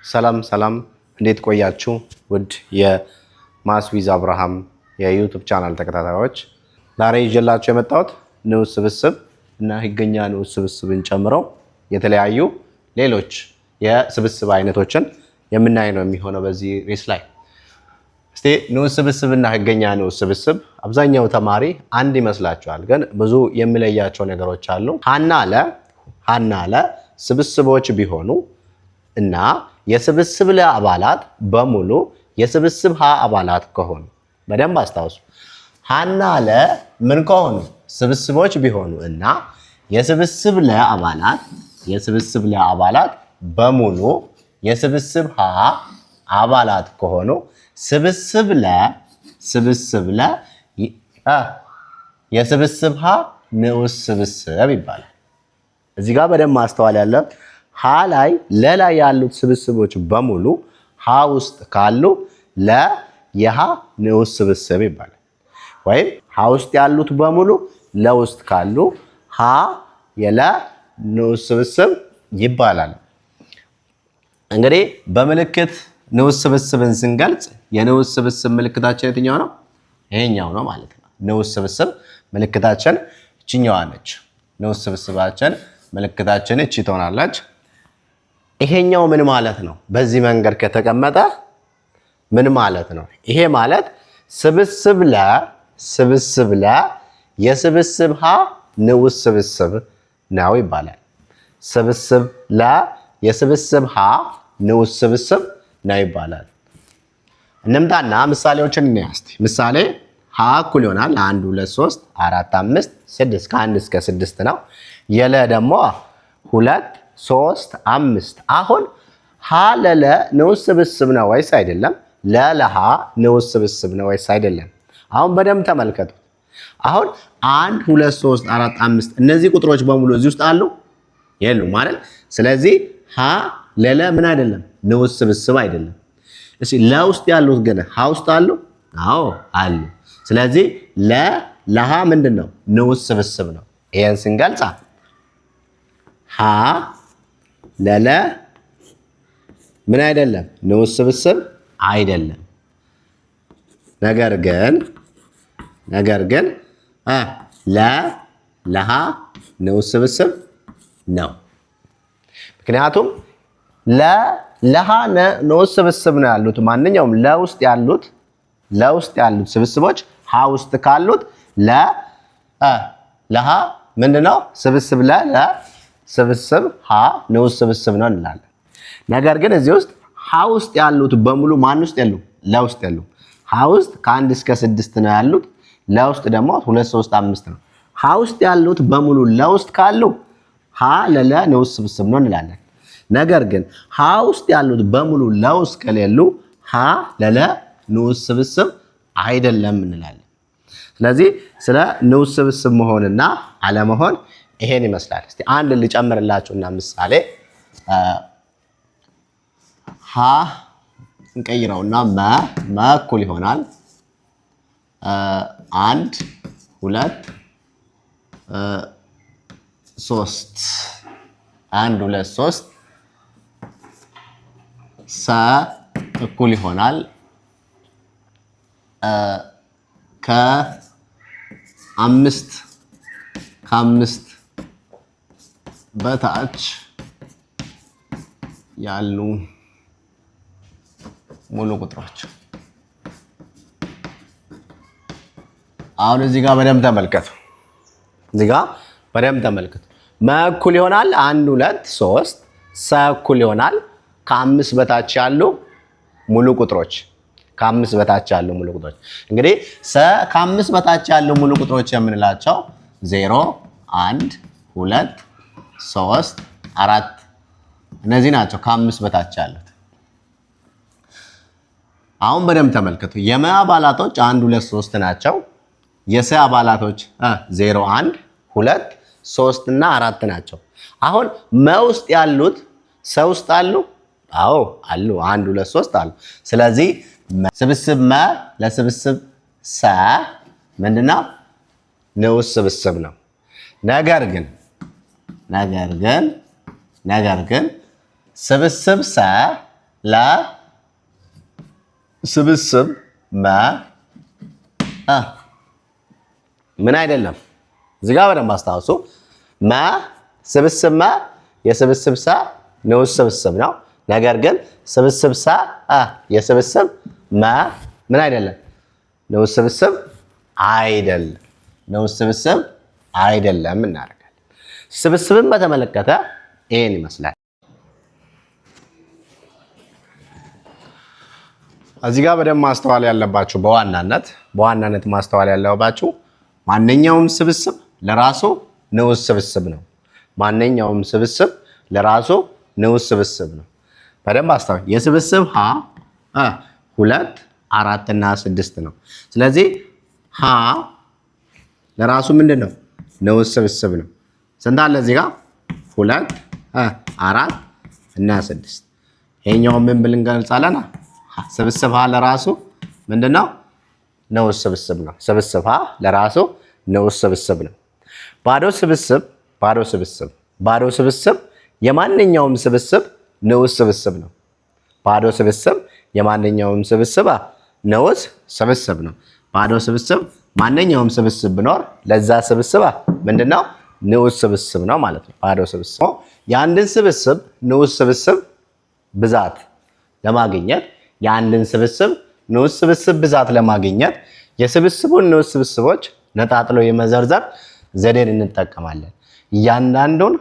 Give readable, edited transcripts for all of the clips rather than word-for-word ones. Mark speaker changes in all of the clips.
Speaker 1: ሰላም ሰላም እንዴት ቆያችሁ? ውድ የማስ ዊዝ አብርሃም የዩቲዩብ ቻናል ተከታታዮች ዛሬ ይዤላችሁ የመጣሁት ንዑስ ስብስብ እና ህገኛ ንዑስ ስብስብን ጨምሮ የተለያዩ ሌሎች የስብስብ አይነቶችን የምናይ ነው የሚሆነው በዚህ ርዕስ ላይ። እስቲ ንዑስ ስብስብና ህገኛ ንዑስ ስብስብ አብዛኛው ተማሪ አንድ ይመስላችኋል፣ ግን ብዙ የሚለያቸው ነገሮች አሉ። ሀና ለ ስብስቦች ቢሆኑ እና የስብስብ ለ አባላት በሙሉ የስብስብ ሀ አባላት ከሆኑ በደንብ አስታውሱ። ሀና ለ ምን ከሆኑ ስብስቦች ቢሆኑ እና የስብስብ ለ አባላት በሙሉ የስብስብ ሀ አባላት ከሆኑ ስብስብ ለ የስብስብ ሀ ንዑስ ስብስብ ይባላል። እዚህ ጋር በደንብ ማስተዋል ያለ ሀ ላይ ለላይ ያሉት ስብስቦች በሙሉ ሀ ውስጥ ካሉ ለ የሀ ንዑስ ስብስብ ይባላል። ወይም ሀ ውስጥ ያሉት በሙሉ ለ ውስጥ ካሉ ሀ የለ ንዑስ ስብስብ ይባላል። እንግዲህ በምልክት ንዑስ ስብስብን ስንገልጽ የንዑስ ስብስብ ምልክታችን የትኛው ነው? ይሄኛው ነው ማለት ነው። ንዑስ ስብስብ ምልክታችን እችኛዋ ነች። ንዑስ ስብስባችን ምልክታችን እቺ ትሆናለች። ይሄኛው ምን ማለት ነው? በዚህ መንገድ ከተቀመጠ ምን ማለት ነው? ይሄ ማለት ስብስብ ለ የስብስብ ሀ ንዑስ ስብስብ ነው ይባላል። ስብስብ ለ የስብስብ ሀ ንዑስ ስብስብ ነው ይባላል። እንምጣና ምሳሌዎችን እንያስቲ። ምሳሌ ሀ እኩል ይሆናል 1 2 3 4 5 6 ከ1 እስከ 6 ነው። የለ ደግሞ 2 3 5። አሁን ሀ ለለ ንዑስ ስብስብ ነው ወይስ አይደለም? ለለሃ ንዑስ ስብስብ ነው ወይስ አይደለም? አሁን በደንብ ተመልከቱ። አሁን 1 2 3 4 5 እነዚህ ቁጥሮች በሙሉ እዚህ ውስጥ አሉ የሉም ማለት። ስለዚህ ሀ ለለ ምን አይደለም? ንዑስ ስብስብ አይደለም። እሺ ለ ውስጥ ያሉት ግን ሀ ውስጥ አሉ? አዎ አሉ። ስለዚህ ለሃ ምንድነው? ንዑስ ስብስብ ነው። ይሄን ስንገልጻ ሀ ለለ ምን አይደለም? ንዑስ ስብስብ አይደለም። ነገር ግን ለሃ ንዑስ ስብስብ ነው። ምክንያቱም ለሃ ንዑስ ስብስብ ነው ያሉት ማንኛውም ለውስጥ ያሉት ስብስቦች ሀ ውስጥ ካሉት ለሃ ምንድነው? ስብስብ ስብስብ ሀ ንዑስ ስብስብ ነው እንላለን። ነገር ግን እዚህ ውስጥ ሀ ውስጥ ያሉት በሙሉ ማን ውስጥ ያሉ? ለ ውስጥ ያሉ። ሀ ውስጥ ከ1 እስከ 6 ነው ያሉት። ለ ውስጥ ደግሞ 2 3 5 ነው። ሀ ውስጥ ያሉት በሙሉ ለ ውስጥ ካሉ ሀ ለለ ንዑስ ስብስብ ነው እንላለን። ነገር ግን ሀ ውስጥ ያሉት በሙሉ ለ ውስጥ ከሌሉ ሀ ለለ ንዑስ ስብስብ አይደለም እንላለን። ስለዚህ ስለ ንዑስ ስብስብ መሆንና አለመሆን ይሄን ይመስላል። እስቲ አንድ ልጨምርላችሁና ምሳሌ ሀ እንቀይረውና መ እኩል ይሆናል 1 2 3 1 2 3 ሰ እኩል ይሆናል ከአምስት በታች ያሉ ሙሉ ቁጥሮች። አሁን እዚህ ጋር በደንብ ተመልከቱ። መ እኩል ይሆናል 1 2 3 ሰ እኩል ይሆናል ከ5 በታች ያሉ ሙሉ ቁጥሮች። እንግዲህ ከ5 በታች ያሉ ሙሉ ቁጥሮች የምንላቸው 0 1 2 3 4 እነዚህ ናቸው ከ5 በታች ያሉት። አሁን በደንብ ተመልከቱ። የመ አባላቶች 1 2 3 ናቸው። የሰ አባላቶች 0 1 2 3 እና 4 ናቸው። አሁን መ ውስጥ ያሉት ሰ ውስጥ አሉ? አዎ አሉ። 1 2 3 አሉ። ስለዚህ ስብስብ መ ለስብስብ ሰ ምንድነው? ንዑስ ስብስብ ነው። ነገር ግን ስብስብ ሰ ለስብስብ ምን አይደለም። እዚህ ጋር በደንብ አስታውሱ። ስብስብ የስብስብ ሰ ንዑስ ስብስብ ነው። ነገር ግን ስብስብ ሰ የስብስብ ምን አይደለም፣ ንዑስ ስብስብ አይደለም። ንዑስ ስብስብ አይደለም እናደርጋለን። ስብስብን በተመለከተ ይሄን ይመስላል። እዚህ ጋር በደንብ ማስተዋል ያለባችሁ በዋናነት ማስተዋል ያለባችሁ ማንኛውም ስብስብ ለራሱ ንዑስ ስብስብ ነው። ማንኛውም ስብስብ ለራሱ ንዑስ ስብስብ ነው። በደንብ አስተዋል። የስብስብ ሀ 2 4 እና 6 ነው። ስለዚህ ሀ ለራሱ ምንድን ነው? ንዑስ ስብስብ ነው። ስንት አለ እዚህ ጋር? 2 4 እና 6። ይሄኛውን ምን ብለን እንገልጻለን? ስብስብ ሀ ለራሱ ምንድነው? ንዑስ ስብስብ ነው። ስብስብ ሀ ለራሱ ንዑስ ስብስብ ነው። ባዶ ስብስብ የማንኛውም ስብስብ ንዑስ ስብስብ ነው። ባዶ ስብስብ የማንኛውም ስብስብ ንዑስ ስብስብ ነው። ባዶ ስብስብ ማንኛውም ስብስብ ቢኖር ለዛ ስብስብ ምንድነው? ንዑስ ስብስብ ነው ማለት ነው። ባዶ ስብስብ የአንድን ስብስብ ንዑስ ስብስብ ብዛት ለማግኘት ንዑስ ስብስብ ብዛት ለማግኘት የስብስቡን ንዑስ ስብስቦች ነጣጥሎ የመዘርዘር ዘዴን እንጠቀማለን። እያንዳንዱን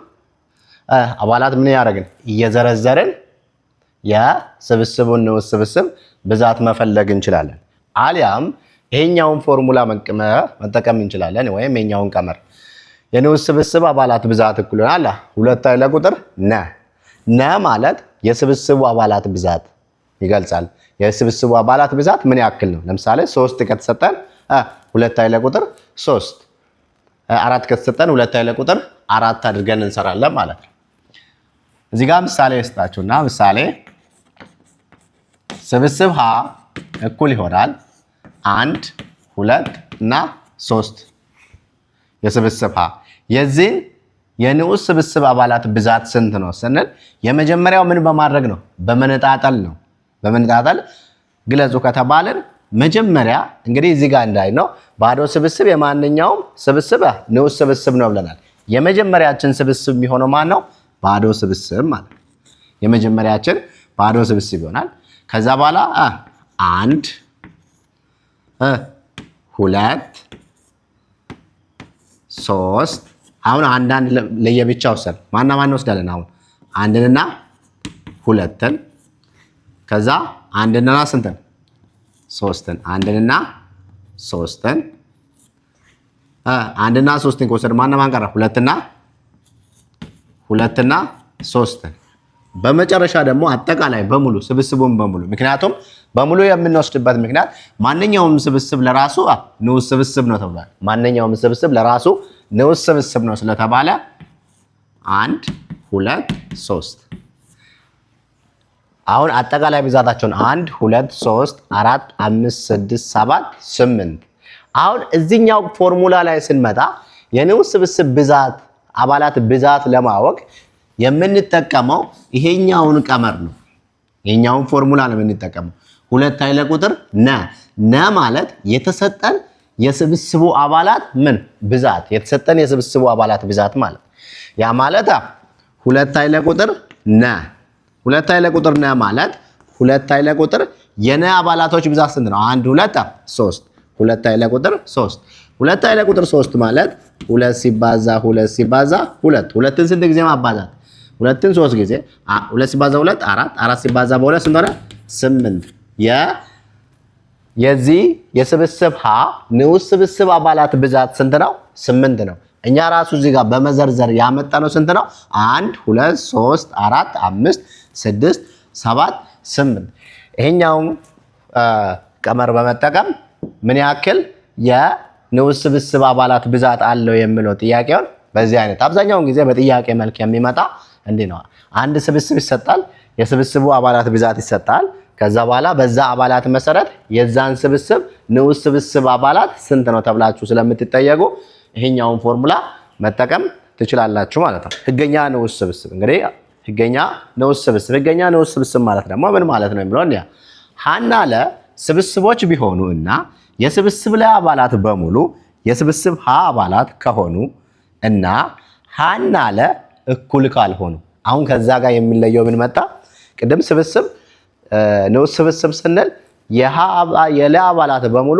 Speaker 1: አባላት ምን ያደርግን እየዘረዘርን የስብስቡን ንዑስ ስብስብ ብዛት መፈለግ እንችላለን። አሊያም ይሄኛውን ፎርሙላ መጠቀም እንችላለን። ወይም ይሄኛውን ቀመር የንዑስ ስብስብ አባላት ብዛት እኩል ይሆናል 2 ኃይለ ቁጥር ነ ማለት የስብስቡ አባላት ብዛት ይገልጻል። የስብስቡ አባላት ብዛት ምን ያክል ነው? ለምሳሌ 3 ከተሰጠን 2 ኃይለ ቁጥር 3፣ 4 ከተሰጠን 2 ኃይለ ቁጥር 4 አድርገን እንሰራለን ማለት ነው። እዚህ ጋር ምሳሌ ይስጣችሁና ምሳሌ ስብስብ ሀ እኩል ይሆናል 1 2 እና 3። የስብስብ ሀ የዚህን የንዑስ ስብስብ አባላት ብዛት ስንት ነው ስንል የመጀመሪያው ምን በማድረግ ነው? በመነጣጠል ነው። በመነጣጠል ግለጹ ከተባለን መጀመሪያ እንግዲህ እዚህ ጋር እንዳይ ነው ባዶ ስብስብ የማንኛውም ስብስብ ንዑስ ስብስብ ነው ብለናል። የመጀመሪያችን ስብስብ የሚሆነው ማን ነው? ባዶ ስብስብ ማለት ነው። የመጀመሪያችን ባዶ ስብስብ ይሆናል። ከዛ በኋላ 1 2 3 አሁን አንዳንድ ለየብቻ ወሰን ማን ወስዳለን? አሁን 1ንና 2ን ከዛ 1ንና ስንትን 3ን 1ንና 3ን 1ንና 3ን ከወሰድ ማን ቀረ? 2ና 3ን በመጨረሻ ደግሞ አጠቃላይ በሙሉ ስብስቡን በሙሉ ምክንያቱም በሙሉ የምንወስድበት ምክንያት ማንኛውም ስብስብ ለራሱ ንዑስ ስብስብ ነው ተብሏል። ማንኛውም ስብስብ ለራሱ ንዑስ ስብስብ ነው ስለተባለ 1 2 3 አሁን አጠቃላይ ብዛታቸውን 1 2 3 4 5 6 7 8 አሁን እዚህኛው ፎርሙላ ላይ ስንመጣ የንዑስ ስብስብ ብዛት አባላት ብዛት ለማወቅ የምንጠቀመው ይሄኛውን ቀመር ነው። ይሄኛውን ፎርሙላ ነው የምንጠቀመው። 2 ኃይለ ቁጥር ነ ማለት የተሰጠን የስብስቡ አባላት ምን ብዛት የተሰጠን የስብስቡ አባላት ብዛት ማለት ያ ማለት 2 ኃይለ ቁጥር ነ 2 ኃይለ ቁጥር ነ ማለት 2 ኃይለ ቁጥር የነ አባላቶች ብዛት ስንት ነው? 1 2 3 2 ኃይለ ቁጥር 3 2 ኃይለ ቁጥር 3 ማለት 2 ሲባዛ 2 ሲባዛ 2 2ን ስንት ጊዜ ማባዛት? 2ን 3 ጊዜ 2 ሲባዛ 2 4 4 ሲባዛ በ2 ስንት ሆነ? 8 የዚህ የስብስብ ሀ ንዑስ ስብስብ አባላት ብዛት ስንት ነው? 8 ነው። እኛ ራሱ እዚህ ጋር በመዘርዘር ያመጣነው ስንት ነው? 1 2 3 4 5 6 7 8 ይሄኛው ቀመር በመጠቀም ምን ያክል የንዑስ ስብስብ አባላት ብዛት አለው የሚለው ጥያቄውን በዚህ አይነት አብዛኛውን ጊዜ በጥያቄ መልክ የሚመጣ እንዲህ ነው። አንድ ስብስብ ይሰጣል፣ የስብስቡ አባላት ብዛት ይሰጣል። ከዛ በኋላ በዛ አባላት መሰረት የዛን ስብስብ ንዑስ ስብስብ አባላት ስንት ነው ተብላችሁ ስለምትጠየቁ ይሄኛውን ፎርሙላ መጠቀም ትችላላችሁ ማለት ነው። ህገኛ ንዑስ ስብስብ እንግዲህ ህገኛ ንዑስ ስብስብ ህገኛ ንዑስ ስብስብ ማለት ደግሞ ምን ማለት ነው የሚለው እንያ ሀና ለ ስብስቦች ቢሆኑ እና የስብስብ ለ አባላት በሙሉ የስብስብ ሀ አባላት ከሆኑ እና ሀና ለ እኩል ካልሆኑ አሁን ከዛ ጋር የሚለየው ምን መጣ ቅድም ስብስብ ንዑስ ስብስብ ስንል የለ አባላት በሙሉ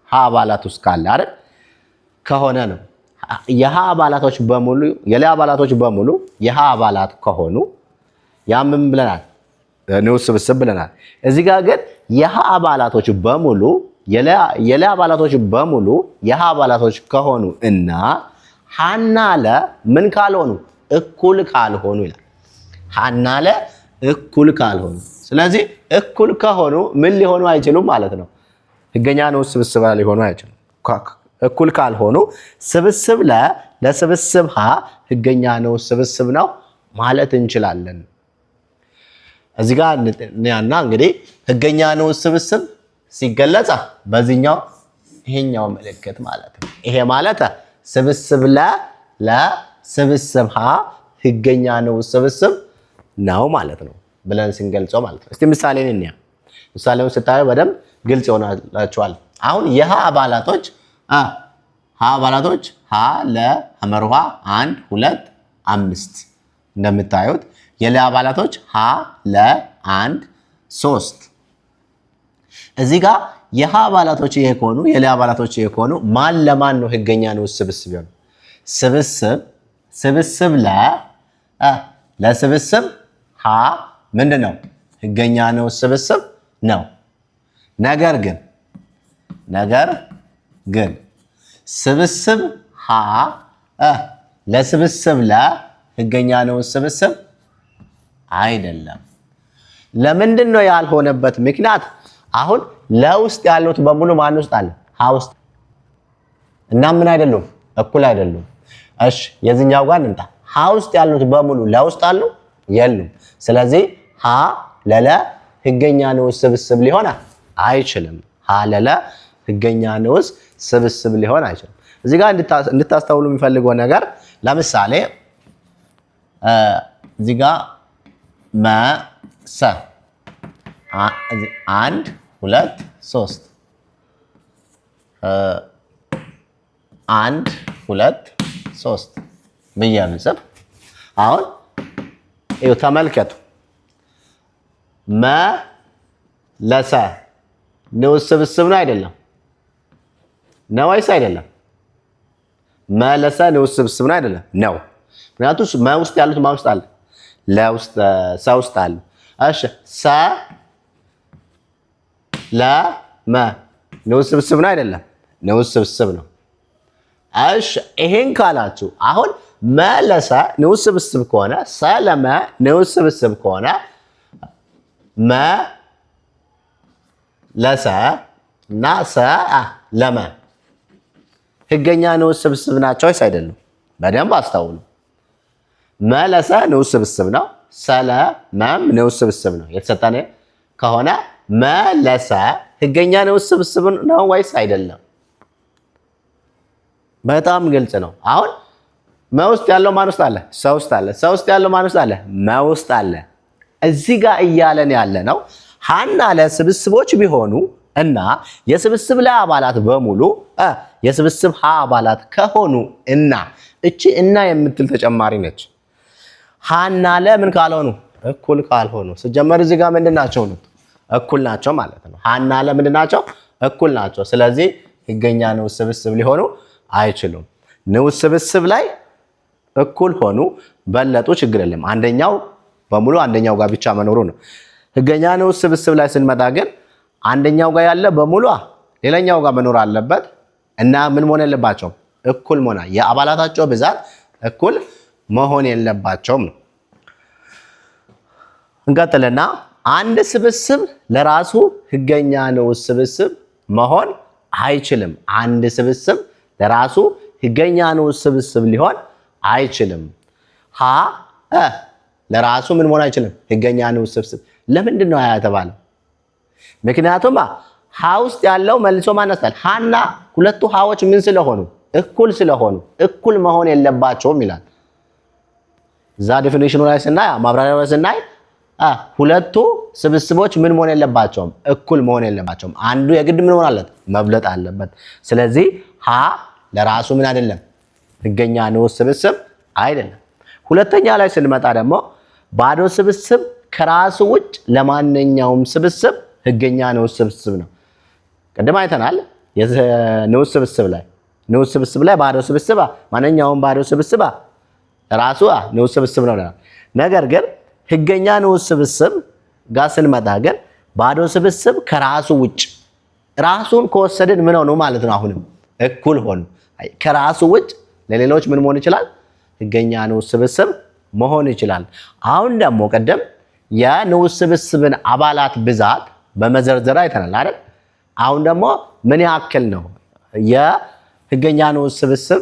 Speaker 1: ሀ አባላት ውስጥ ካለ አይደል ከሆነ ነው የሀ አባላቶች በሙሉ የለ አባላቶች በሙሉ የሀ አባላት ከሆኑ ያምን ብለናል ንዑስ ስብስብ ብለናል እዚህ ጋር ግን የሀ አባላቶች በሙሉ የለ አባላቶች በሙሉ የሀ አባላቶች ከሆኑ እና ሀና ለ ምን ካልሆኑ እኩል ካልሆኑ ይላል ሀና ለ እኩል ካልሆኑ ስለዚህ እኩል ከሆኑ ምን ሊሆኑ አይችሉም ማለት ነው ህገኛ ንዑስ ስብስብ ሊሆኑ አይችሉም እኩል ካልሆኑ ስብስብ ለስብስብ ሀ ህገኛ ንዑስ ስብስብ ነው ማለት እንችላለን እዚህ ጋር እና እንግዲህ ህገኛ ንዑስ ስብስብ ሲገለጽ በዚህኛው ይሄኛው ምልክት ማለት ነው ይሄ ማለት ስብስብ ለስብስብ ሀ ህገኛ ንዑስ ስብስብ ነው ማለት ነው ብለን ስንገልጸው ማለት ነው እስቲ ምሳሌን እንያ ምሳሌውን ስታዩ በደንብ ግልጽ ይሆናላችኋል አሁን የሀ አባላቶች ሀ ለ አመርሃ 1 2 5 እንደምታዩት የለ አባላቶች ሀ ለ 1 3 እዚህ ጋር የሀ አባላቶች ይሄ ከሆኑ የለ አባላቶች ይሄ ከሆኑ ማን ለማን ነው ህገኛ ንዑስ ስብስብ ይሆን ስብስብ ለስብስብ ሀ ምንድነው ህገኛ ንዑስ ስብስብ ነው ነገር ግን ስብስብ ሀ ለስብስብ ለ ህገኛ ንዑስ ስብስብ አይደለም ለምንድን ነው ያልሆነበት ምክንያት አሁን ለውስጥ ያሉት በሙሉ ማን ውስጥ አለ ሀ ውስጥ እና ምን አይደሉም እኩል አይደሉም እሺ የዚህኛው ጋር እንጣ ሀ ውስጥ ያሉት በሙሉ ለውስጥ አሉ የሉም ስለዚህ ሀ ለለ ህገኛ ንዑስ ስብስብ ሊሆን አይችልም ሀ ለለ ህገኛ ንዑስ ስብስብ ሊሆን አይችልም እዚህ ጋር እንድታስተውሉ የሚፈልገው ነገር ለምሳሌ እዚህ ጋር መሰ 1 2 3 1 2 3 ብያንጽፍ አሁን ይኸው ተመልከቱ ለሰ ንዑስ ስብስብ ነው አይደለም ነው ወይስ አይደለም መለሰ ንዑስ ስብስብ ነው አይደለም ነው ምክንያቱም ውስጥ ያሉት ማን ውስጥ አለ ለውስጥ ሰ ውስጥ አለ እሺ ሰ ለመ ንዑስ ስብስብ ነው አይደለም ንዑስ ስብስብ ነው እሺ ይሄን ካላችሁ አሁን መለሰ ንዑስ ስብስብ ከሆነ ሰለመ ንዑስ ስብስብ ከሆነ ለሰ እና ሰ ለመ ህገኛ ንዑስ ስብስብ ናቸው ወይስ አይደሉም በደንብ አስተውሉ መለሰ ንዑስ ስብስብ ነው ሰለመም ንዑስ ስብስብ ነው የተሰጠነ ከሆነ መለሰ ህገኛ ንዑስ ስብስብ ነው ወይስ አይደለም በጣም ግልጽ ነው አሁን መውስጥ ያለው ማን ውስጥ አለ ሰ ውስጥ አለ ሰ ውስጥ ያለው ማን ውስጥ አለ መውስጥ አለ እዚህ ጋር እያለን ያለ ነው ሀና ለስብስቦች ቢሆኑ እና የስብስብ ለ አባላት በሙሉ የስብስብ ሀ አባላት ከሆኑ እና እቺ እና የምትል ተጨማሪ ነች ሀና ለ ምን ካልሆኑ እኩል ካልሆኑ ሲጀመር እዚህ ጋር ምንድናቸው ነው እኩል ናቸው ማለት ነው ሀና ለ ምንድናቸው እኩል ናቸው ስለዚህ ህገኛ ንዑስ ስብስብ ሊሆኑ አይችሉም ንዑስ ስብስብ ላይ እኩል ሆኑ በለጡ ችግር የለም አንደኛው በሙሉ አንደኛው ጋር ብቻ መኖሩ ነው ህገኛ ንዑስ ስብስብ ላይ ስንመጣ ግን አንደኛው ጋር ያለ በሙሉ ሌላኛው ጋር መኖር አለበት እና ምን መሆን የለባቸውም እኩል መሆን የአባላታቸው ብዛት እኩል መሆን የለባቸውም ነው እንቀጥልና አንድ ስብስብ ለራሱ ህገኛ ንዑስ ስብስብ መሆን አይችልም አንድ ስብስብ ለራሱ ህገኛ ንዑስ ስብስብ ሊሆን አይችልም ሀ ለራሱ ምን መሆን አይችልም ህገኛ ንዑስ ስብስብ ለምንድን ነው ያተባለው ምክንያቱም ሀ ውስጥ ያለው መልሶ ማነሳል ሀና ሁለቱ ሀዎች ምን ስለሆኑ እኩል መሆን የለባቸውም ይላል እዛ ዴፊኒሽኑ ላይ ስናይ ማብራሪያው ላይ ስናይ ሁለቱ ስብስቦች ምን መሆን የለባቸውም? እኩል መሆን የለባቸውም። አንዱ የግድ ምን መሆን አለበት? መብለጥ አለበት። ስለዚህ ሀ ለራሱ ምን አይደለም? ህገኛ ንዑስ ስብስብ አይደለም። ሁለተኛ ላይ ስንመጣ ደግሞ ባዶ ስብስብ ከራሱ ውጭ ለማንኛውም ስብስብ ህገኛ ንዑስ ስብስብ ነው። ቅድም አይተናል። የንዑስ ስብስብ ላይ ባዶ ስብስብ ማንኛውም ባዶ ስብስብ ራሱ ንዑስ ስብስብ ነው። ነገር ግን ህገኛ ንዑስ ስብስብ ጋር ስንመጣ ግን ባዶ ስብስብ ከራሱ ውጭ ራሱን ከወሰድን ምን ሆኖ ማለት ነው? አሁንም እኩል ሆኖ ከራሱ ውጭ ለሌሎች ምን መሆን ይችላል? ህገኛ ንዑስ ስብስብ መሆን ይችላል። አሁን ደግሞ ቀደም የንዑስ ስብስብን አባላት ብዛት በመዘርዘር አይተናል አይደል? አሁን ደግሞ ምን ያክል ነው የህገኛ ንዑስ ስብስብ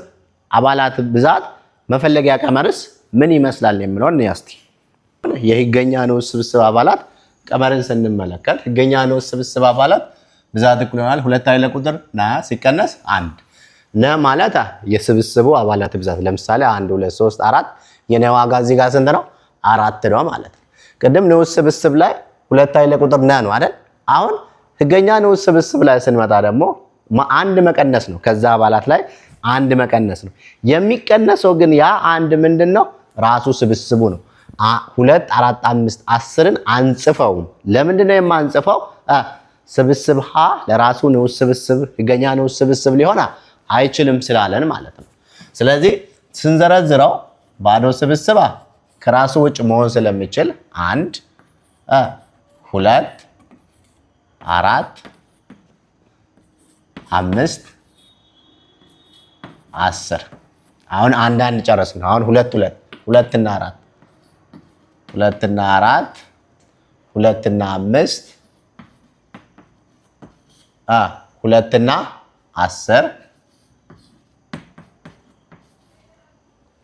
Speaker 1: አባላት ብዛት መፈለጊያ ቀመርስ ምን ይመስላል የሚለውን እስቲ የህገኛ ንዑስ ስብስብ አባላት ቀመርን ስንመለከት ህገኛ ንዑስ ስብስብ አባላት ብዛት እኩል ይሆናል 2 ኃይለ ቁጥር ና ሲቀነስ 1 ነ ማለት የስብስቡ አባላት ብዛት ለምሳሌ 1 2 3 4 የነ ዋጋ እዚህ ጋር ስንት ነው? 4 ነው ማለት ነው። ቅድም ንዑስ ስብስብ ላይ 2 ኃይለ ቁጥር ነ ነው አይደል? አሁን ህገኛ ንዑስ ስብስብ ላይ ስንመጣ ደግሞ አንድ መቀነስ ነው። ከዛ አባላት ላይ አንድ መቀነስ ነው። የሚቀነሰው ግን ያ አንድ ምንድነው? ራሱ ስብስቡ ነው። 2 4 5 10ን አንጽፈውም። ለምንድነው የማንጽፈው? ስብስብ ሀ ለራሱ ንዑስ ስብስብ ህገኛ ንዑስ ስብስብ ሊሆን አይችልም ስላለን ማለት ነው። ስለዚህ ስንዘረዝረው ባዶ ስብስብ ከራሱ ውጭ መሆን ስለሚችል 1 2 4 5 10 አሁን አንዳንድ ጨረስን። አሁን 2 እና 4 2 እና 4 2 እና 5 2 እና 10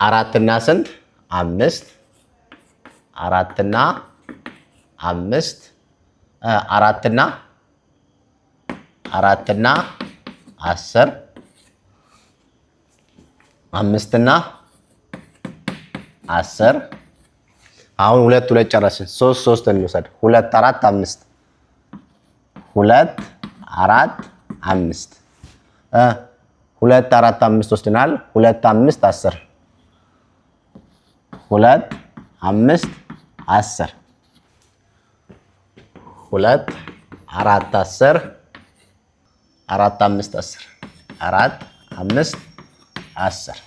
Speaker 1: 4 እና ስንት 5 4 እና 5 4 እና 10 5 እና 10 አሁን 2 ጨረስን። 3 እንውሰድ 2 4 5 2 4 5 2 4 5 ወስደናል። 2 5 10 2 5 10 2 4 10 4 5 10 4 5 10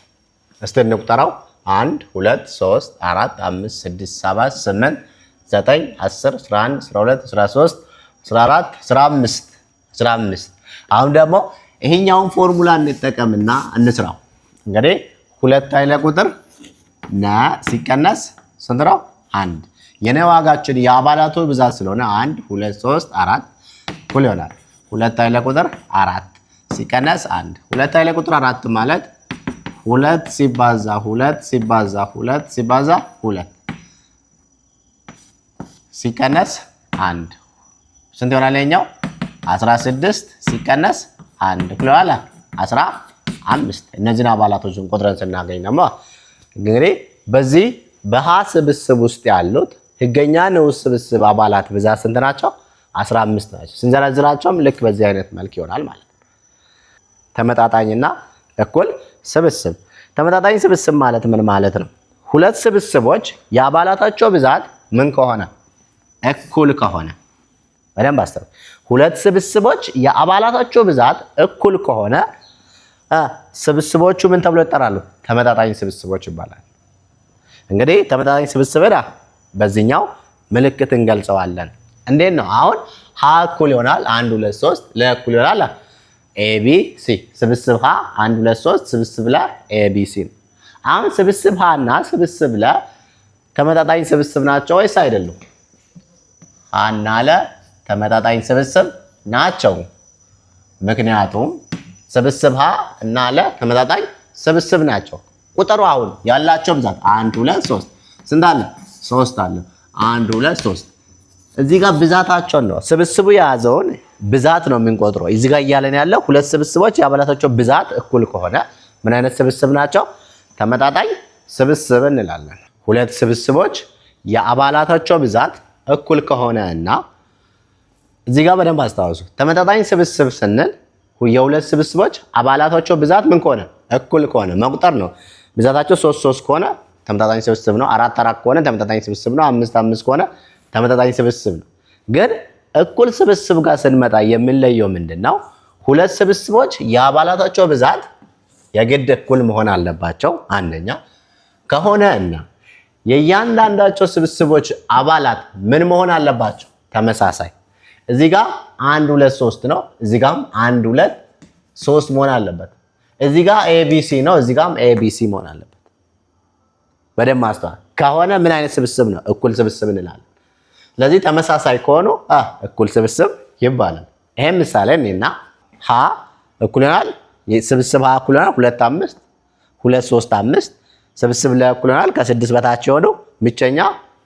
Speaker 1: እስቲ እንቁጠረው 1 2 3 4 5 6 7 8 9 10 11 12 13 14 15 አሁን ደግሞ ይሄኛውን ፎርሙላ እንጠቀምና እንስራው። እንግዲህ 2 ኃይለ ቁጥር ነ ሲቀነስ ስንት ነው? 1 የነ ዋጋችን የአባላቱ ብዛት ስለሆነ 1 2 3 4 እኩል ይሆናል 2 ኃይለ ቁጥር 4 ሲቀነስ 1 2 ኃይለ ቁጥር 4 ማለት 2 ሲባዛ 2 ሲባዛ 2 ሲባዛ 2 ሲቀነስ 1 ስንት ይሆናል? የኛው 16 ሲቀነስ 1 እኩል ይሆናል 15። እነዚህን አባላቶችን ቆጥረን ስናገኝ ደግሞ እንግዲህ በዚህ በሀ ስብስብ ውስጥ ያሉት ህገኛ ንዑስ ስብስብ አባላት ብዛት ስንት ናቸው? 15 ናቸው። ስንዘረዝራቸውም ልክ በዚህ አይነት መልክ ይሆናል ማለት ነው። ተመጣጣኝና እኩል ስብስብ። ተመጣጣኝ ስብስብ ማለት ምን ማለት ነው? ሁለት ስብስቦች የአባላታቸው ብዛት ምን ከሆነ? እኩል ከሆነ። በደንብ አስተውሉ። ሁለት ስብስቦች የአባላታቸው ብዛት እኩል ከሆነ ስብስቦቹ ምን ተብሎ ይጠራሉ? ተመጣጣኝ ስብስቦች ይባላል። እንግዲህ ተመጣጣኝ ስብስብ በዚህኛው ምልክት እንገልጸዋለን። እንዴት ነው? አሁን ሀ እኩል ይሆናል 1 2 3 ለ እኩል ይሆናል ኤቢ ሲ። ስብስብ ሀ 1 2 3 ስብስብ ለ ኤቢ ሲ። አሁን ስብስብ ሀ እና ስብስብ ለ ተመጣጣኝ ስብስብ ናቸው ወይስ አይደሉም? ሀ እና ለ ተመጣጣኝ ስብስብ ናቸው። ምክንያቱም ስብስብ ሀ እና ለ ተመጣጣኝ ስብስብ ናቸው። ቁጥሩ አሁን ያላቸው ብዛት 1 2 3 ስንት አለ? 3 አለ። 1 2 3 እዚህ ጋር ብዛታቸውን ነው ስብስቡ የያዘውን ብዛት ነው የምንቆጥረው። እዚህ ጋር እያለን ያለው ሁለት ስብስቦች የአባላታቸው ብዛት እኩል ከሆነ ምን አይነት ስብስብ ናቸው? ተመጣጣኝ ስብስብ እንላለን። ሁለት ስብስቦች የአባላታቸው ብዛት እኩል ከሆነ እና እዚህ ጋር በደንብ አስተዋውሱ። ተመጣጣኝ ስብስብ ስንል የሁለት ስብስቦች አባላታቸው ብዛት ምን ከሆነ እኩል ከሆነ መቁጠር ነው። ብዛታቸው 3 ከሆነ ተመጣጣኝ ስብስብ ነው። 4 ከሆነ ተመጣጣኝ ስብስብ ነው። 5 ከሆነ ተመጣጣኝ ስብስብ ነው። ግን እኩል ስብስብ ጋር ስንመጣ የምንለየው ምንድነው? ሁለት ስብስቦች የአባላታቸው ብዛት የግድ እኩል መሆን አለባቸው አንደኛ ከሆነ እና የእያንዳንዳቸው ስብስቦች አባላት ምን መሆን አለባቸው? ተመሳሳይ። እዚህ ጋር 1 2 3 ነው። እዚህ ጋርም 1 2 3 መሆን አለበት። እዚህ ጋር ኤቢሲ ነው። እዚህ ጋርም ኤቢሲ መሆን አለበት። በደንብ ማስተዋል። ከሆነ ምን አይነት ስብስብ ነው? እኩል ስብስብ እንላለን። ስለዚህ ተመሳሳይ ከሆኑ እኩል ስብስብ ይባላል። ይሄን ምሳሌ እኔና ሀ እኩል ይሆናል ስብስብ ሀ እኩል ይሆናል 2 5 2 3 5 ስብስብ ለ እኩል ይሆናል ከ6 በታች የሆኑ ብቸኛ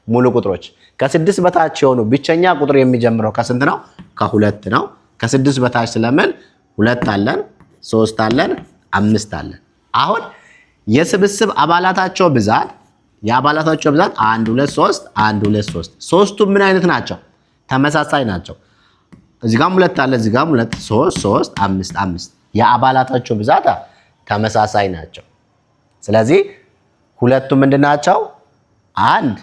Speaker 1: ሙሉ ቁጥሮች። ከ6 በታች የሆኑ ብቸኛ ቁጥር የሚጀምረው ከስንት ነው? ከ2 ነው። ከ6 በታች ስለምን 2 አለን 3 አለን 5 አለን። አሁን የስብስብ አባላታቸው ብዛት የአባላታቸው ብዛት 1 2 3 1 2 3 ሶስቱም ምን አይነት ናቸው? ተመሳሳይ ናቸው። እዚህ ጋርም 2 አለ እዚህ ጋርም 2 3 3 5 5 የአባላታቸው ብዛት ተመሳሳይ ናቸው። ስለዚህ ሁለቱም ምንድናቸው? አንድ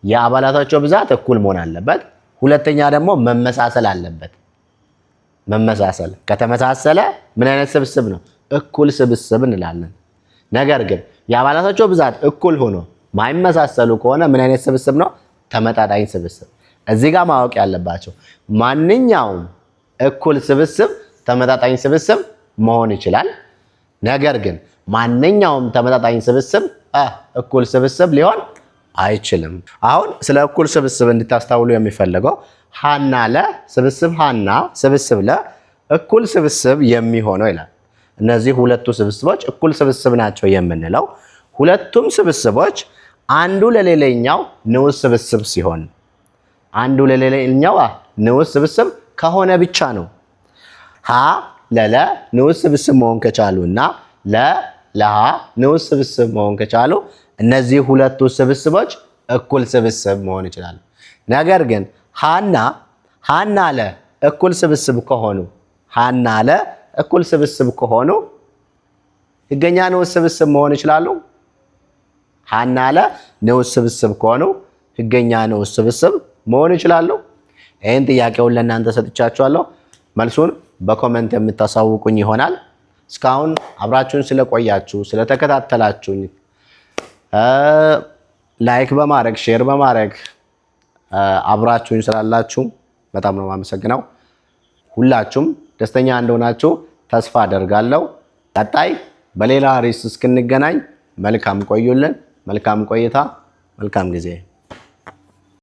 Speaker 1: የአባላታቸው ብዛት እኩል መሆን አለበት። ሁለተኛ ደግሞ መመሳሰል አለበት። መመሳሰል ከተመሳሰለ ምን አይነት ስብስብ ነው? እኩል ስብስብ እንላለን። ነገር ግን የአባላታቸው ብዛት እኩል ሆኖ ማይመሳሰሉ ከሆነ ምን አይነት ስብስብ ነው? ተመጣጣኝ ስብስብ። እዚህ ጋር ማወቅ ያለባቸው ማንኛውም እኩል ስብስብ ተመጣጣኝ ስብስብ መሆን ይችላል። ነገር ግን ማንኛውም ተመጣጣኝ ስብስብ እኩል ስብስብ ሊሆን አይችልም። አሁን ስለ እኩል ስብስብ እንድታስተውሉ የሚፈልገው ሀና ለ ስብስብ ሀና ስብስብ ለ እኩል ስብስብ የሚሆነው ይላል። እነዚህ ሁለቱ ስብስቦች እኩል ስብስብ ናቸው የምንለው ሁለቱም ስብስቦች አንዱ ለሌላኛው ንዑስ ስብስብ ሲሆን አንዱ ለሌላኛው ንዑስ ስብስብ ከሆነ ብቻ ነው። ሀ ለለ ንዑስ ስብስብ መሆን ከቻሉ እና ለ ለሀ ንዑስ ስብስብ መሆን ከቻሉ እነዚህ ሁለቱ ስብስቦች እኩል ስብስብ መሆን ይችላሉ። ነገር ግን ሀና ለ እኩል ስብስብ ከሆኑ ሀና ለ እኩል ስብስብ ከሆኑ ህገኛ ንዑስ ስብስብ መሆን ይችላሉ። ሀና ለ ንዑስ ስብስብ ከሆኑ ህገኛ ንዑስ ስብስብ መሆን ይችላሉ። ይህን ጥያቄውን ለእናንተ ሰጥቻችኋለሁ። መልሱን በኮሜንት የምታሳውቁኝ ይሆናል። እስካሁን አብራችሁን ስለቆያችሁ ስለተከታተላችሁኝ ላይክ በማድረግ ሼር በማድረግ አብራችሁኝ ስላላችሁ በጣም ነው የማመሰግነው። ሁላችሁም ደስተኛ እንደሆናችሁ ተስፋ አደርጋለሁ። ቀጣይ በሌላ ርዕስ እስክንገናኝ መልካም ቆዩልን። መልካም ቆይታ፣ መልካም ጊዜ